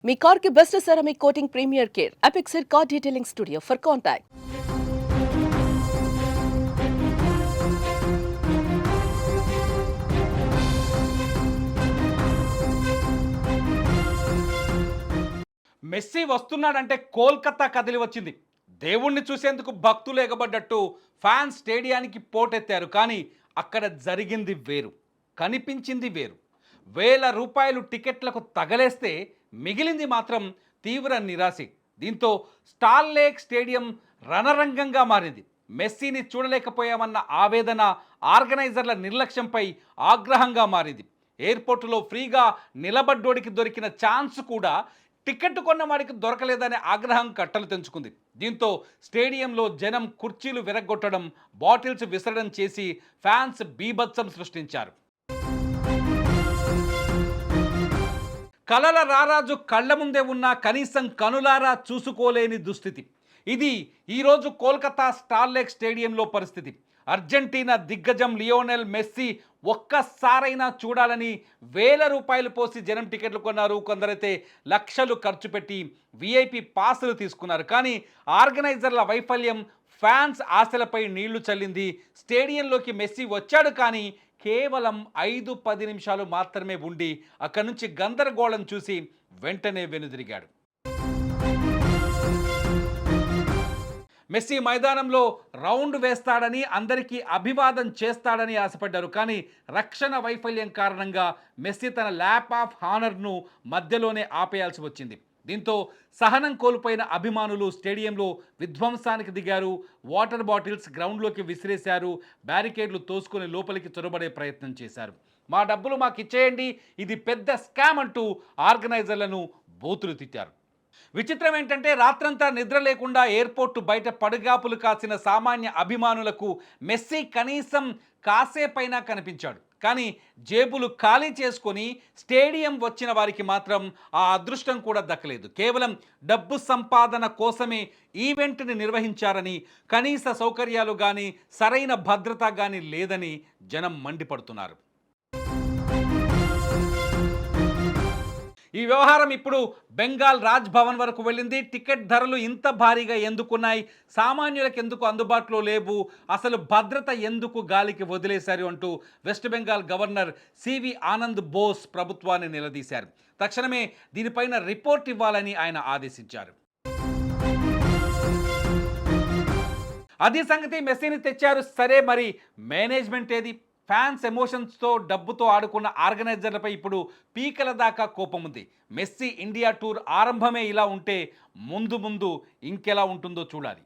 మీ car కి best ceramic coating premier care Apexer car detailing studio for contact. Messi వస్తున్నాడంటే కోల్కతా కదిలి వచ్చింది. దేవుణ్ణి చూసేందుకు భక్తులు ఎగబడ్డట్టు ఫ్యాన్స్ స్టేడియానికి పోటెత్తారు. కానీ అక్కడ జరిగింది వేరు, కనిపించింది వేరు. వేల రూపాయలు టికెట్లకు తగలేస్తే మిగిలింది మాత్రం తీవ్ర నిరాశ. దీంతో స్టార్ లేక్ స్టేడియం రణరంగంగా మారింది. మెస్సీని చూడలేకపోయామన్న ఆవేదన, ఆర్గనైజర్ల నిర్లక్ష్యంపై ఆగ్రహంగా మారింది. ఎయిర్పోర్టులో ఫ్రీగా నిలబడ్డోడికి దొరికిన ఛాన్స్ కూడా టికెట్ కొన్న వాడికి దొరకలేదనే ఆగ్రహం కట్టలు తెంచుకుంది. దీంతో స్టేడియంలో జనం కుర్చీలు విరగ్గొట్టడం, బాటిల్స్ విసరడం చేసి ఫ్యాన్స్ బీభత్సం సృష్టించారు. కలల రారాజు కళ్ల ముందే ఉన్నా కనీసం కనులారా చూసుకోలేని దుస్థితి. ఇది ఈరోజు కోల్కతా స్టార్ లేక్ స్టేడియంలో పరిస్థితి. అర్జెంటీనా దిగ్గజం లియోనెల్ మెస్సీ ఒక్కసారైనా చూడాలని వేల రూపాయలు పోసి జనం టికెట్లు కొన్నారు. కొందరైతే లక్షలు ఖర్చు పెట్టి విఐపి పాసులు తీసుకున్నారు. కానీ ఆర్గనైజర్ల వైఫల్యం ఫ్యాన్స్ ఆశలపై నీళ్లు చల్లింది. స్టేడియంలోకి మెస్సీ వచ్చాడు, కానీ కేవలం 5-10 నిమిషాలు మాత్రమే ఉండి అక్కడి నుంచి గందరగోళం చూసి వెంటనే వెనుదిరిగాడు. మెస్సీ మైదానంలో రౌండ్ వేస్తాడని, అందరికీ అభివాదం చేస్తాడని ఆశపడ్డారు. కానీ రక్షణ వైఫల్యం కారణంగా మెస్సీ తన ల్యాప్ ఆఫ్ హానర్ను మధ్యలోనే ఆపేయాల్సి వచ్చింది. దీంతో సహనం కోల్పోయిన అభిమానులు స్టేడియంలో విధ్వంసానికి దిగారు. Water bottles గ్రౌండ్లోకి విసిరేశారు. బ్యారికేడ్లు తోసుకొని లోపలికి చొరబడే ప్రయత్నం చేశారు. మా డబ్బులు మాకు ఇచ్చేయండి, ఇది పెద్ద స్కామ్ అంటూ ఆర్గనైజర్లను బూతులు తిట్టారు. విచిత్రం ఏంటంటే రాత్రంతా నిద్ర లేకుండా ఎయిర్పోర్టు బయట పడుగాపులు కాసిన సామాన్య అభిమానులకు మెస్సీ కనీసం కాసేపైనా కనిపించాడు. కానీ జేబులు ఖాళీ చేసుకొని స్టేడియం వచ్చిన వారికి మాత్రం ఆ అదృష్టం కూడా దక్కలేదు. కేవలం డబ్బు సంపాదన కోసమే ఈవెంట్ని నిర్వహించారని, కనీస సౌకర్యాలు కానీ సరైన భద్రత కానీ లేదని జనం మండిపడుతున్నారు. ఈ వ్యవహారం ఇప్పుడు బెంగాల్ రాజ్ భవన్ వరకు వెళ్ళింది. టికెట్ ధరలు ఇంత భారీగా ఎందుకున్నాయి, సామాన్యులకు ఎందుకు అందుబాటులో లేవు, అసలు భద్రత ఎందుకు గాలికి వదిలేశారు అంటూ West Bengal governor C V Anand Bose ప్రభుత్వాన్ని నిలదీశారు. తక్షణమే దీనిపైన రిపోర్ట్ ఇవ్వాలని ఆయన ఆదేశించారు. అది సంగతి, మెస్సీని తెచ్చారు సరే, మరి మేనేజ్మెంట్ ఏది? ఫ్యాన్స్ ఎమోషన్స్తో డబ్బుతో ఆడుకున్న ఆర్గనైజర్లపై ఇప్పుడు పీకల దాకా కోపం ఉంది. మెస్సీ ఇండియా టూర్ ఆరంభమే ఇలా ఉంటే ముందు ముందు ఇంకెలా ఉంటుందో చూడాలి.